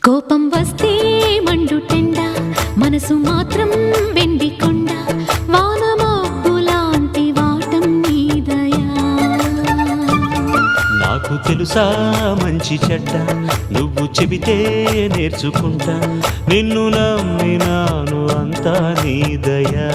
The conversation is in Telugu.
కోపం వస్తే మండుటెండ, మనసు మాత్రం వెండి కొండ, వానమబ్బు లాంటి వాటం నీ దయా. నాకు తెలుసా మంచి చెడ్డ, నువ్వు చెబితే నేర్చుకుంటా, నిన్ను నమ్మినాను అంతా నీ దయా.